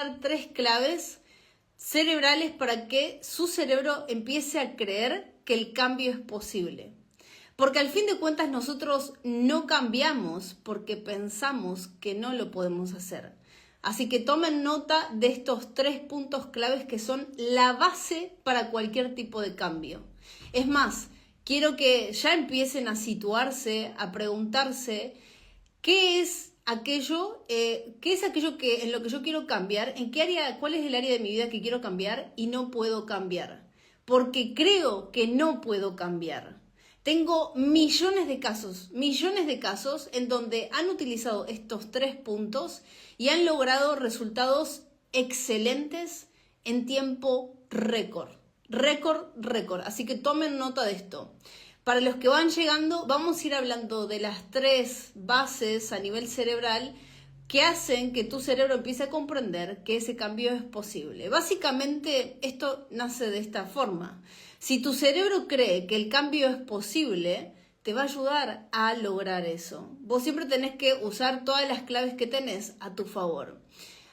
dar 3 claves cerebrales para que su cerebro empiece a creer que el cambio es posible. Porque al fin de cuentas nosotros no cambiamos porque pensamos que no lo podemos hacer. Así que tomen nota de estos 3 puntos claves que son la base para cualquier tipo de cambio. Es más, quiero que ya empiecen a situarse, a preguntarse qué es aquello que en lo que yo quiero cambiar, en qué área, cuál es el área de mi vida que quiero cambiar y no puedo cambiar. Porque creo que no puedo cambiar. Tengo millones de casos en donde han utilizado estos 3 puntos y han logrado resultados excelentes en tiempo récord. Récord. Así que tomen nota de esto. Para los que van llegando, vamos a ir hablando de las 3 bases a nivel cerebral que hacen que tu cerebro empiece a comprender que ese cambio es posible. Básicamente, esto nace de esta forma. Si tu cerebro cree que el cambio es posible, te va a ayudar a lograr eso. Vos siempre tenés que usar todas las claves que tenés a tu favor.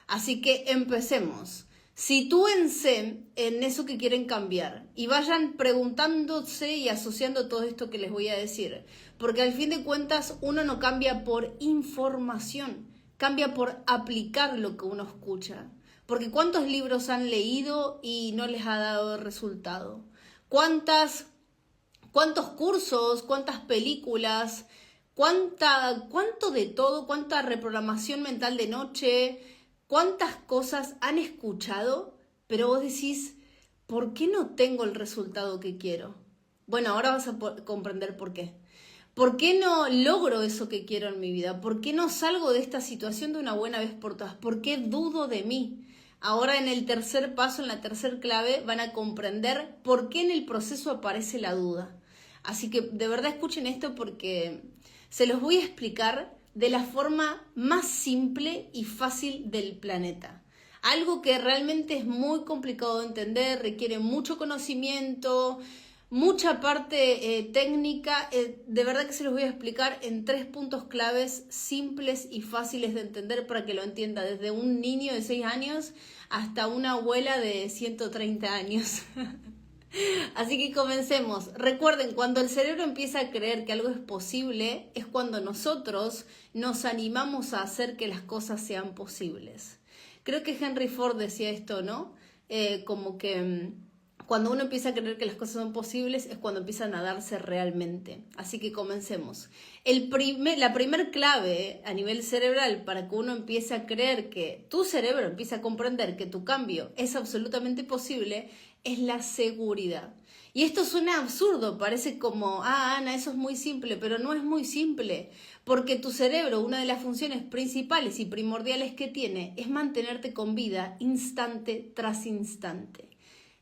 Así que empecemos. Sitúense en eso que quieren cambiar y vayan preguntándose y asociando todo esto que les voy a decir. Porque al fin de cuentas uno no cambia por información, cambia por aplicar lo que uno escucha. Porque ¿cuántos libros han leído y no les ha dado resultado? ¿Cuántos cursos, cuántas películas, cuánto de todo, cuánta reprogramación mental de noche, cuántas cosas han escuchado, pero vos decís, ¿por qué no tengo el resultado que quiero? Bueno, ahora vas a comprender por qué. ¿Por qué no logro eso que quiero en mi vida? ¿Por qué no salgo de esta situación de una buena vez por todas? ¿Por qué dudo de mí? Ahora en el tercer paso, en la tercer clave, van a comprender por qué en el proceso aparece la duda. Así que de verdad escuchen esto porque se los voy a explicar de la forma más simple y fácil del planeta. Algo que realmente es muy complicado de entender, requiere mucho conocimiento, mucha parte técnica. De verdad que se los voy a explicar en 3 puntos claves simples y fáciles de entender para que lo entienda desde un niño de 6 años hasta una abuela de 130 años. Así que comencemos. Recuerden, cuando el cerebro empieza a creer que algo es posible, es cuando nosotros nos animamos a hacer que las cosas sean posibles. Creo que Henry Ford decía esto, ¿no? Como que cuando uno empieza a creer que las cosas son posibles es cuando empiezan a darse realmente. Así que comencemos. La primer clave a nivel cerebral para que uno empiece a creer que tu cerebro empiece a comprender que tu cambio es absolutamente posible es la seguridad. Y esto suena absurdo, parece como, Ana, eso es muy simple, pero no es muy simple, porque tu cerebro, una de las funciones principales y primordiales que tiene es mantenerte con vida instante tras instante.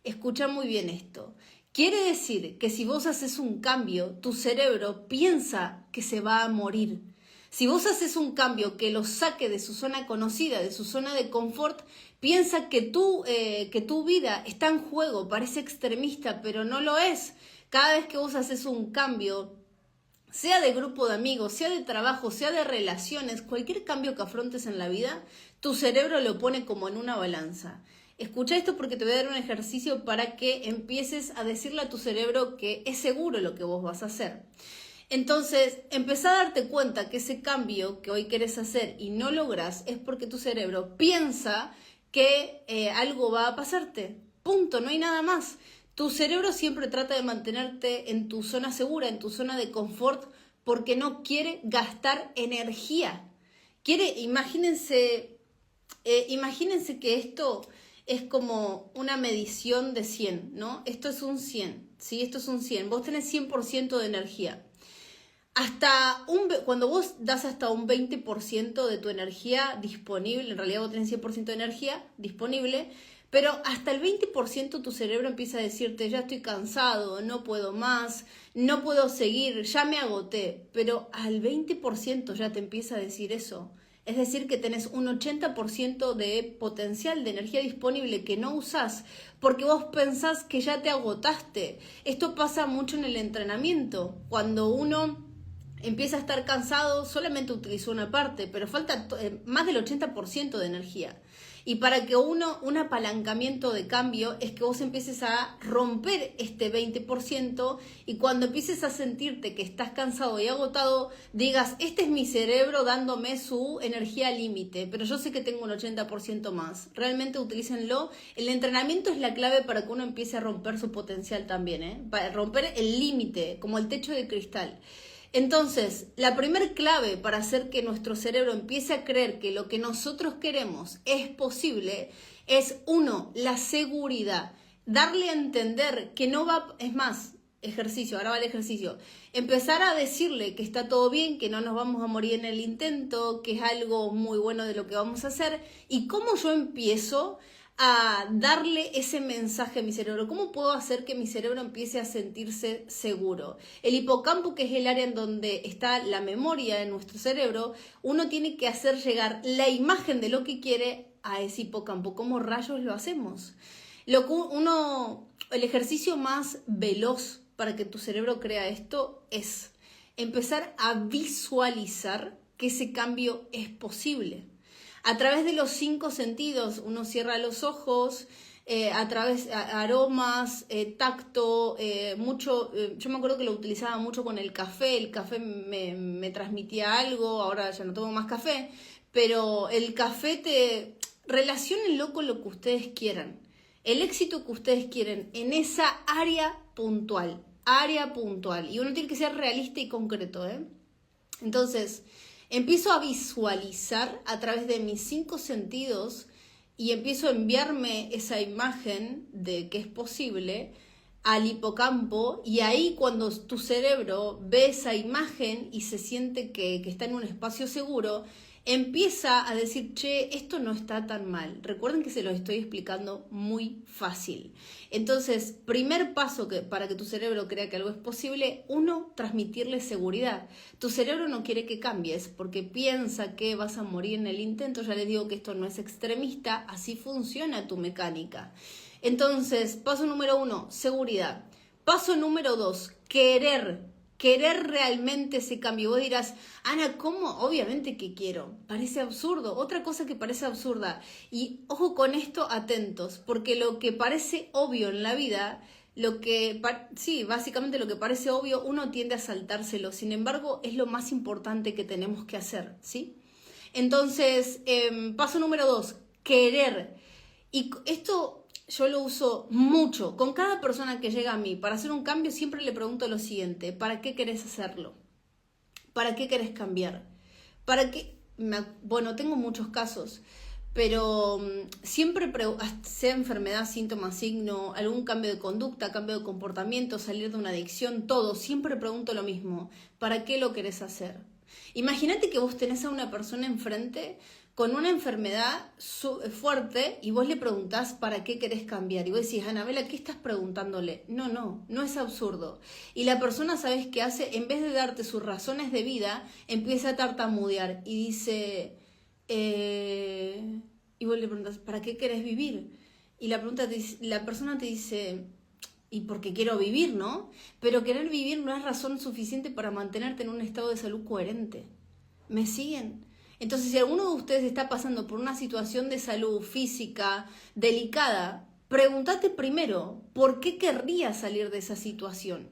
Escucha muy bien esto. Quiere decir que si vos haces un cambio, tu cerebro piensa que se va a morir. Si vos haces un cambio que lo saque de su zona conocida, de su zona de confort, piensa que tu vida está en juego, parece extremista, pero no lo es. Cada vez que vos haces un cambio, sea de grupo de amigos, sea de trabajo, sea de relaciones, cualquier cambio que afrontes en la vida, tu cerebro lo pone como en una balanza. Escucha esto porque te voy a dar un ejercicio para que empieces a decirle a tu cerebro que es seguro lo que vos vas a hacer. Entonces, empezá a darte cuenta que ese cambio que hoy querés hacer y no lográs es porque tu cerebro piensa que algo va a pasarte. Punto, no hay nada más. Tu cerebro siempre trata de mantenerte en tu zona segura, en tu zona de confort, porque no quiere gastar energía. Imagínense que esto es como una medición de 100, ¿no? Esto es un 100, ¿sí? Esto es un 100. Vos tenés 100% de energía. Cuando vos das hasta un 20% de tu energía disponible, en realidad vos tenés 100% de energía disponible, pero hasta el 20% tu cerebro empieza a decirte, ya estoy cansado, no puedo más, no puedo seguir, ya me agoté. Pero al 20% ya te empieza a decir eso. Es decir, que tenés un 80% de potencial de energía disponible que no usás porque vos pensás que ya te agotaste. Esto pasa mucho en el entrenamiento. Cuando uno empieza a estar cansado, solamente utilizó una parte, pero falta más del 80% de energía. Y para que un apalancamiento de cambio es que vos empieces a romper este 20% y cuando empieces a sentirte que estás cansado y agotado, digas, este es mi cerebro dándome su energía límite, pero yo sé que tengo un 80% más. Realmente utilícenlo. El entrenamiento es la clave para que uno empiece a romper su potencial también, ¿eh? Para romper el límite, como el techo de cristal. Entonces, la primer clave para hacer que nuestro cerebro empiece a creer que lo que nosotros queremos es posible es, uno, la seguridad. Darle a entender que no va, es más, ejercicio, ahora va el ejercicio. Empezar a decirle que está todo bien, que no nos vamos a morir en el intento, que es algo muy bueno de lo que vamos a hacer. ¿Y cómo yo empiezo a darle ese mensaje a mi cerebro? ¿Cómo puedo hacer que mi cerebro empiece a sentirse seguro? El hipocampo, que es el área en donde está la memoria de nuestro cerebro, uno tiene que hacer llegar la imagen de lo que quiere a ese hipocampo. ¿Cómo rayos lo hacemos? El ejercicio más veloz para que tu cerebro crea esto es empezar a visualizar que ese cambio es posible. A través de los 5 sentidos, uno cierra los ojos, a través de aromas, tacto, yo me acuerdo que lo utilizaba mucho con el café me transmitía algo, ahora ya no tomo más café, pero el café relaciónenlo con lo que ustedes quieran, el éxito que ustedes quieren en esa área puntual, y uno tiene que ser realista y concreto, ¿eh? Entonces, empiezo a visualizar a través de mis 5 sentidos y empiezo a enviarme esa imagen de que es posible al hipocampo, y ahí cuando tu cerebro ve esa imagen y se siente que está en un espacio seguro, empieza a decir, che, esto no está tan mal. Recuerden que se lo estoy explicando muy fácil. Entonces, primer paso para que tu cerebro crea que algo es posible, uno, transmitirle seguridad. Tu cerebro no quiere que cambies porque piensa que vas a morir en el intento. Ya les digo que esto no es extremista, así funciona tu mecánica. Entonces, paso número 1, seguridad. Paso número 2, querer realmente ese cambio. Vos dirás, Ana, ¿cómo? Obviamente que quiero. Parece absurdo. Otra cosa que parece absurda. Y ojo con esto, atentos, porque lo que parece obvio en la vida, básicamente lo que parece obvio, uno tiende a saltárselo. Sin embargo, es lo más importante que tenemos que hacer, ¿sí? Entonces, paso número 2, querer. Y esto yo lo uso mucho. Con cada persona que llega a mí para hacer un cambio siempre le pregunto lo siguiente: ¿para qué querés hacerlo? ¿Para qué querés cambiar? ¿Para qué? Bueno, tengo muchos casos, pero siempre, sea enfermedad, síntoma, signo, algún cambio de conducta, cambio de comportamiento, salir de una adicción, todo, siempre pregunto lo mismo: ¿para qué lo querés hacer? Imagínate que vos tenés a una persona enfrente con una enfermedad fuerte y vos le preguntás para qué querés cambiar. Y vos decís, Anabela, ¿qué estás preguntándole? No es absurdo. Y la persona, ¿sabes qué hace? En vez de darte sus razones de vida, empieza a tartamudear y dice, y vos le preguntás, ¿para qué querés vivir? Y la persona te dice, y porque quiero vivir, ¿no? Pero querer vivir no es razón suficiente para mantenerte en un estado de salud coherente. ¿Me siguen? Entonces, si alguno de ustedes está pasando por una situación de salud física delicada, pregúntate primero, ¿por qué querrías salir de esa situación?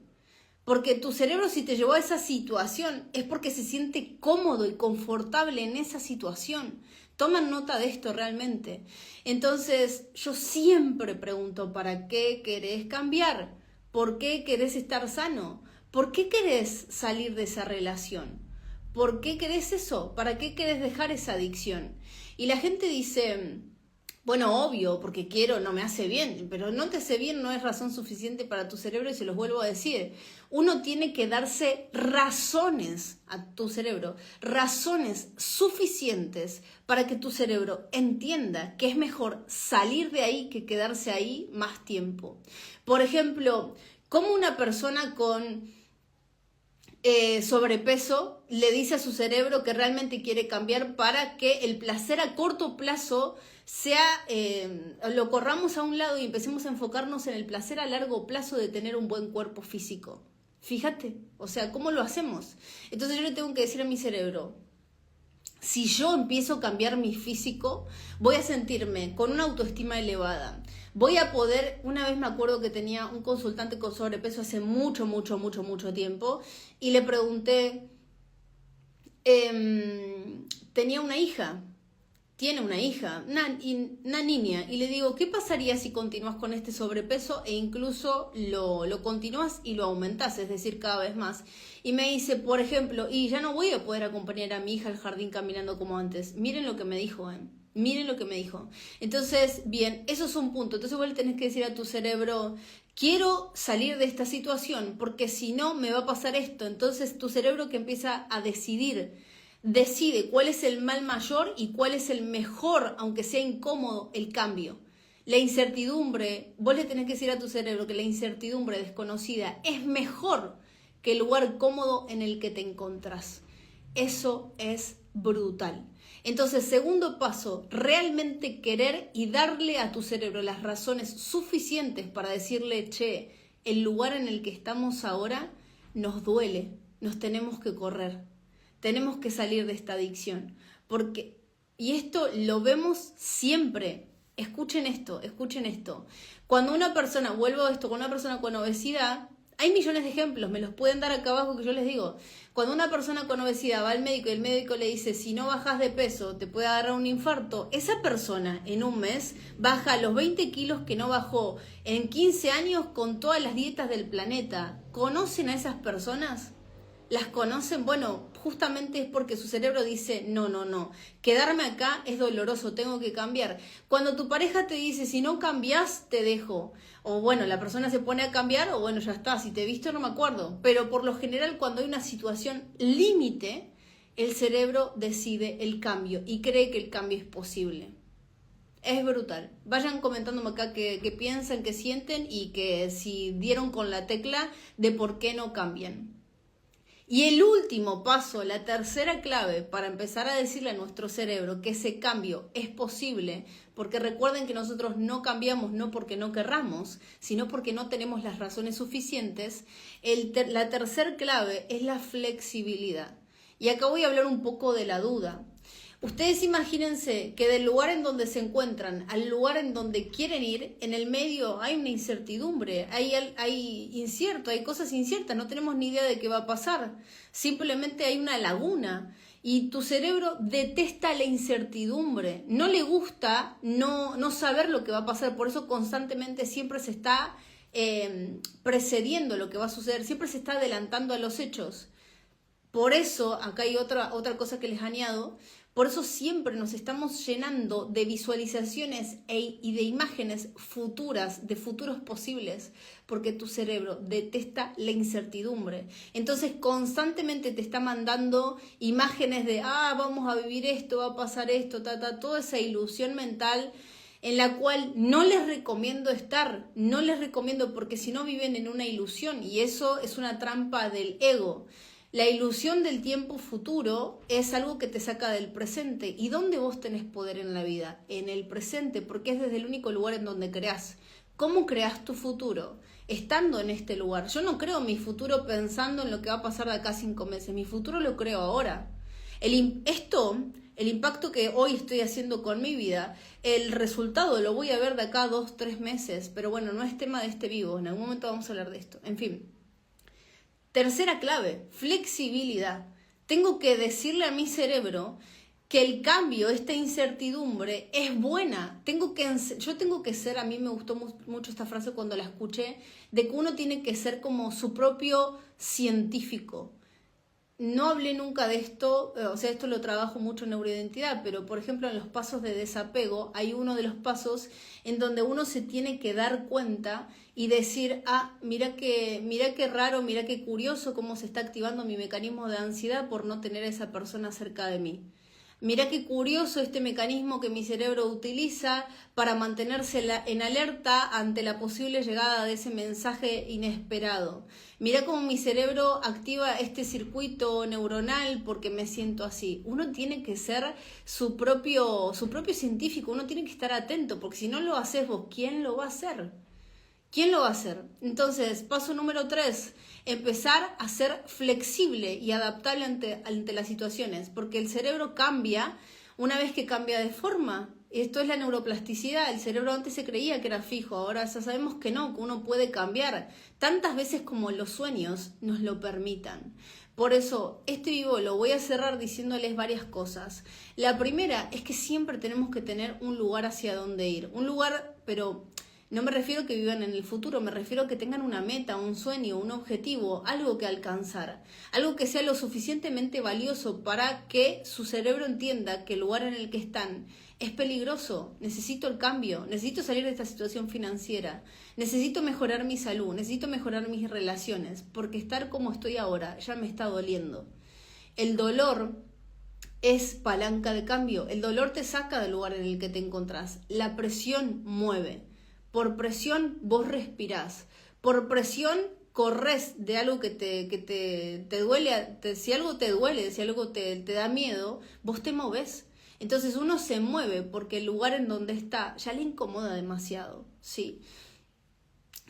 Porque tu cerebro, si te llevó a esa situación, es porque se siente cómodo y confortable en esa situación. Toman nota de esto realmente. Entonces, yo siempre pregunto, ¿para qué querés cambiar? ¿Por qué querés estar sano? ¿Por qué querés salir de esa relación? ¿Por qué querés eso? ¿Para qué querés dejar esa adicción? Y la gente dice, bueno, obvio, porque quiero, no me hace bien, pero no te hace bien, no es razón suficiente para tu cerebro, y se los vuelvo a decir. Uno tiene que darse razones a tu cerebro, razones suficientes para que tu cerebro entienda que es mejor salir de ahí que quedarse ahí más tiempo. Por ejemplo, ¿cómo una persona con sobrepeso le dice a su cerebro que realmente quiere cambiar para que el placer a corto plazo lo corramos a un lado y empecemos a enfocarnos en el placer a largo plazo de tener un buen cuerpo físico? Fíjate, o sea, ¿cómo lo hacemos? Entonces yo le tengo que decir a mi cerebro, Si yo empiezo a cambiar mi físico, voy a sentirme con una autoestima elevada. Voy a poder, una vez me acuerdo que tenía un consultante con sobrepeso hace mucho tiempo, y le pregunté, tenía una hija, tiene una hija, una niña, y le digo, ¿qué pasaría si continúas con este sobrepeso e incluso lo continúas y lo aumentas, es decir, cada vez más? Y me dice, por ejemplo, y ya no voy a poder acompañar a mi hija al jardín caminando como antes. Miren lo que me dijo, miren lo que me dijo. Entonces, bien, eso es un punto. Entonces vos le tenés que decir a tu cerebro, quiero salir de esta situación, porque si no me va a pasar esto. Entonces tu cerebro que empieza a decide cuál es el mal mayor y cuál es el mejor, aunque sea incómodo, el cambio. La incertidumbre, vos le tenés que decir a tu cerebro que la incertidumbre desconocida es mejor que el lugar cómodo en el que te encontrás. Eso es brutal. Entonces, segundo paso, realmente querer y darle a tu cerebro las razones suficientes para decirle, che, el lugar en el que estamos ahora nos duele, nos tenemos que correr. Tenemos que salir de esta adicción, porque, y esto lo vemos siempre, escuchen esto, cuando una persona, vuelvo a esto, con una persona con obesidad, hay millones de ejemplos, me los pueden dar acá abajo que yo les digo, cuando una persona con obesidad va al médico y el médico le dice, si no bajas de peso te puede agarrar un infarto, esa persona en un mes baja los 20 kilos que no bajó en 15 años con todas las dietas del planeta. ¿Conocen a esas personas? ¿Las conocen? Bueno, justamente es porque su cerebro dice, no, quedarme acá es doloroso, tengo que cambiar. Cuando tu pareja te dice, si no cambias, te dejo. O bueno, la persona se pone a cambiar, o bueno, ya está, si te he visto no me acuerdo. Pero por lo general, cuando hay una situación límite, el cerebro decide el cambio y cree que el cambio es posible. Es brutal. Vayan comentándome acá qué piensan, qué sienten y que si dieron con la tecla de por qué no cambian. Y el último paso, la tercera clave para empezar a decirle a nuestro cerebro que ese cambio es posible, porque recuerden que nosotros no cambiamos no porque no querramos, sino porque no tenemos las razones suficientes, la tercera clave es la flexibilidad. Y acá voy a hablar un poco de la duda. Ustedes imagínense que del lugar en donde se encuentran al lugar en donde quieren ir, en el medio hay una incertidumbre, hay cosas inciertas, no tenemos ni idea de qué va a pasar. Simplemente hay una laguna y tu cerebro detesta la incertidumbre, no le gusta no saber lo que va a pasar, por eso constantemente siempre se está precediendo lo que va a suceder, siempre se está adelantando a los hechos. Por eso, acá hay otra cosa que les añado, por eso siempre nos estamos llenando de visualizaciones y de imágenes futuras, de futuros posibles, porque tu cerebro detesta la incertidumbre. Entonces constantemente te está mandando imágenes de, vamos a vivir esto, va a pasar esto, toda esa ilusión mental en la cual no les recomiendo estar, no les recomiendo porque si no viven en una ilusión y eso es una trampa del ego. La ilusión del tiempo futuro es algo que te saca del presente. ¿Y dónde vos tenés poder en la vida? En el presente, porque es desde el único lugar en donde creás. ¿Cómo creás tu futuro? Estando en este lugar. Yo no creo mi futuro pensando en lo que va a pasar de acá a 5 meses. Mi futuro lo creo ahora. El impacto que hoy estoy haciendo con mi vida, el resultado lo voy a ver de acá a 2, 3 meses. Pero bueno, no es tema de este vivo. En algún momento vamos a hablar de esto. En fin. Tercera clave, flexibilidad. Tengo que decirle a mi cerebro que el cambio, esta incertidumbre, es buena. Yo tengo que ser, a mí me gustó mucho esta frase cuando la escuché, de que uno tiene que ser como su propio científico. No hablé nunca de esto, o sea, esto lo trabajo mucho en neuroidentidad, pero por ejemplo en los pasos de desapego hay uno de los pasos en donde uno se tiene que dar cuenta y decir, mira qué raro, mira qué curioso cómo se está activando mi mecanismo de ansiedad por no tener a esa persona cerca de mí. Mira qué curioso este mecanismo que mi cerebro utiliza para mantenerse en alerta ante la posible llegada de ese mensaje inesperado. Mira cómo mi cerebro activa este circuito neuronal porque me siento así. Uno tiene que ser su propio científico, uno tiene que estar atento, porque si no lo haces vos, ¿quién lo va a hacer? ¿Quién lo va a hacer? Entonces, paso número 3, empezar a ser flexible y adaptable ante las situaciones, porque el cerebro cambia una vez que cambia de forma. Esto es la neuroplasticidad. El cerebro antes se creía que era fijo, ahora ya sabemos que no, que uno puede cambiar tantas veces como los sueños nos lo permitan. Por eso, este vivo lo voy a cerrar diciéndoles varias cosas. La primera es que siempre tenemos que tener un lugar hacia donde ir. Un lugar, pero no me refiero a que vivan en el futuro, me refiero a que tengan una meta, un sueño, un objetivo, algo que alcanzar. Algo que sea lo suficientemente valioso para que su cerebro entienda que el lugar en el que están es peligroso, necesito el cambio, necesito salir de esta situación financiera, necesito mejorar mi salud, necesito mejorar mis relaciones, porque estar como estoy ahora ya me está doliendo. El dolor es palanca de cambio, el dolor te saca del lugar en el que te encontrás, la presión mueve, por presión vos respirás, por presión corres de algo que te duele, si algo te duele, si algo te da miedo, vos te movés. Entonces uno se mueve porque el lugar en donde está ya le incomoda demasiado, ¿sí?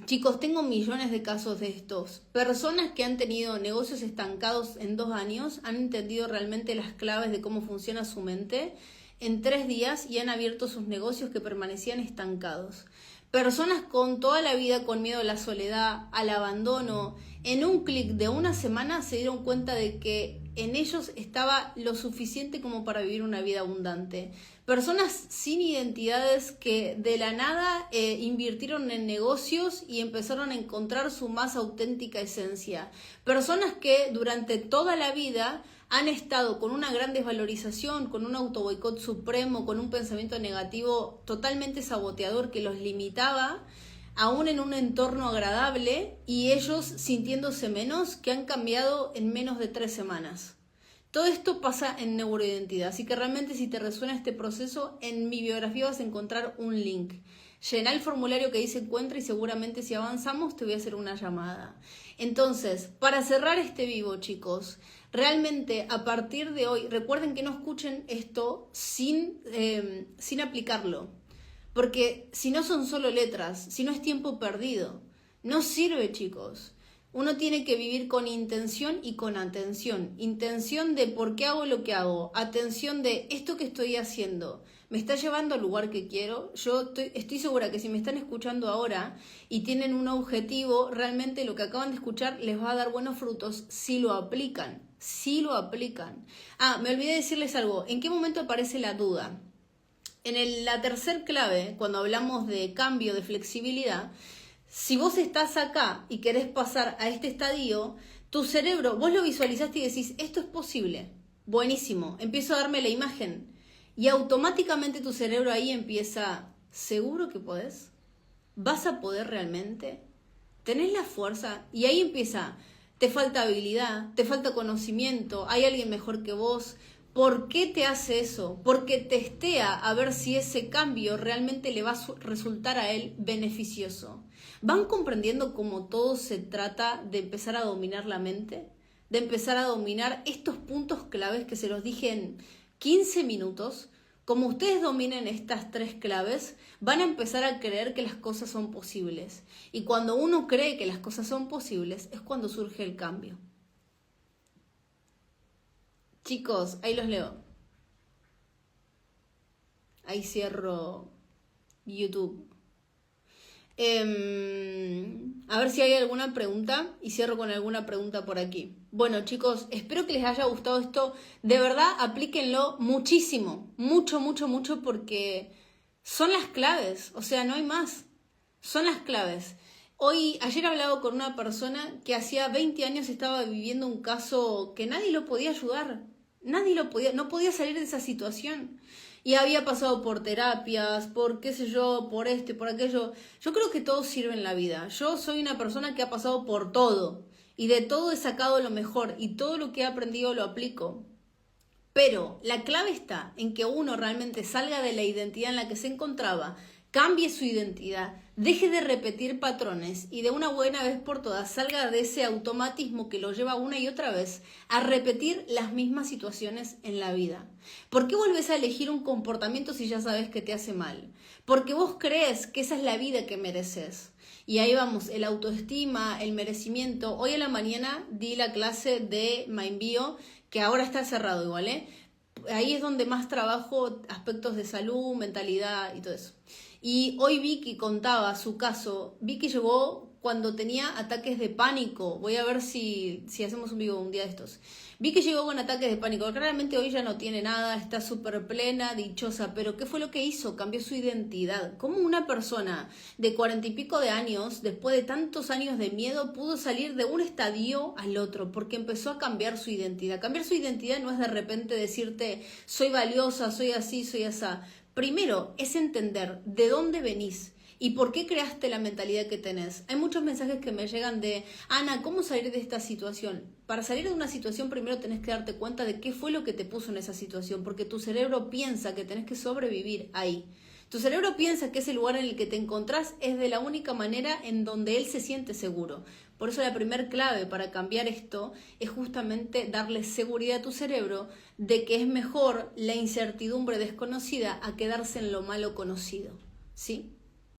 Chicos, tengo millones de casos de estos. Personas que han tenido negocios estancados en 2 años, han entendido realmente las claves de cómo funciona su mente en 3 días y han abierto sus negocios que permanecían estancados. Personas con toda la vida con miedo a la soledad, al abandono, en un clic de una semana se dieron cuenta de que en ellos estaba lo suficiente como para vivir una vida abundante. Personas sin identidades que de la nada invirtieron en negocios y empezaron a encontrar su más auténtica esencia. Personas que durante toda la vida han estado con una gran desvalorización, con un autoboicot supremo, con un pensamiento negativo totalmente saboteador que los limitaba, aún en un entorno agradable, y ellos sintiéndose menos, que han cambiado en menos de 3 semanas. Todo esto pasa en neuroidentidad, así que realmente si te resuena este proceso, en mi biografía vas a encontrar un link. Llená el formulario que dice encuentra y seguramente si avanzamos te voy a hacer una llamada. Entonces, para cerrar este vivo, chicos, realmente a partir de hoy, recuerden que no escuchen esto sin aplicarlo. Porque si no son solo letras, si no es tiempo perdido, no sirve, chicos. Uno tiene que vivir con intención y con atención. Intención de por qué hago lo que hago. Atención de esto que estoy haciendo. ¿Me está llevando al lugar que quiero? Yo estoy segura que si me están escuchando ahora y tienen un objetivo, realmente lo que acaban de escuchar les va a dar buenos frutos si lo aplican. Si lo aplican. Me olvidé decirles algo. ¿En qué momento aparece la duda? En la tercer clave, cuando hablamos de cambio, de flexibilidad, si vos estás acá y querés pasar a este estadio, tu cerebro, vos lo visualizaste y decís, esto es posible, buenísimo, empiezo a darme la imagen y automáticamente tu cerebro ahí empieza, ¿seguro que podés? ¿Vas a poder realmente? ¿Tenés la fuerza? Y ahí empieza, te falta habilidad, te falta conocimiento, hay alguien mejor que vos. ¿Por qué te hace eso? Porque testea a ver si ese cambio realmente le va a resultar a él beneficioso. ¿Van comprendiendo cómo todo se trata de empezar a dominar la mente? De empezar a dominar estos puntos claves que se los dije en 15 minutos. Como ustedes dominen estas 3 claves, van a empezar a creer que las cosas son posibles. Y cuando uno cree que las cosas son posibles, es cuando surge el cambio. Chicos, ahí los leo. Ahí cierro YouTube. A ver si hay alguna pregunta y cierro con alguna pregunta por aquí. Bueno, chicos, espero que les haya gustado esto. De verdad, aplíquenlo muchísimo, mucho, mucho, mucho, porque son las claves. O sea, no hay más. Son las claves. Ayer hablaba con una persona que hacía 20 años estaba viviendo un caso que nadie lo podía ayudar. No podía salir de esa situación. Y había pasado por terapias, por qué sé yo, por esto y por aquello. Yo creo que todo sirve en la vida. Yo soy una persona que ha pasado por todo. Y de todo he sacado lo mejor. Y todo lo que he aprendido lo aplico. Pero la clave está en que uno realmente salga de la identidad en la que se encontraba, cambie su identidad, deje de repetir patrones y de una buena vez por todas salga de ese automatismo que lo lleva una y otra vez a repetir las mismas situaciones en la vida. ¿Por qué volvés a elegir un comportamiento si ya sabes que te hace mal? porque vos crees que esa es la vida que mereces. Y ahí vamos, el autoestima, el merecimiento. Hoy a la mañana di la clase de MindBio, que ahora está cerrado igual, ¿eh? Ahí es donde más trabajo aspectos de salud, mentalidad y todo eso. Y hoy Vicky contaba su caso. Vicky llegó cuando tenía ataques de pánico. Voy a ver si hacemos un vivo un día de estos. Vicky llegó con ataques de pánico. Claramente hoy ya no tiene nada, está súper plena, dichosa. Pero ¿qué fue lo que hizo? Cambió su identidad. ¿Cómo una persona de 40 y pico de años, después de tantos años de miedo, pudo salir de un estadio al otro? Porque empezó a cambiar su identidad. Cambiar su identidad no es de repente decirte soy valiosa, soy así, soy asá. Primero es entender de dónde venís y por qué creaste la mentalidad que tenés. Hay muchos mensajes que me llegan de, Ana, ¿cómo salir de esta situación? Para salir de una situación primero tenés que darte cuenta de qué fue lo que te puso en esa situación, porque tu cerebro piensa que tenés que sobrevivir ahí. Tu cerebro piensa que ese lugar en el que te encontrás es de la única manera en donde él se siente seguro. Por eso la primer clave para cambiar esto es justamente darle seguridad a tu cerebro de que es mejor la incertidumbre desconocida a quedarse en lo malo conocido, ¿sí?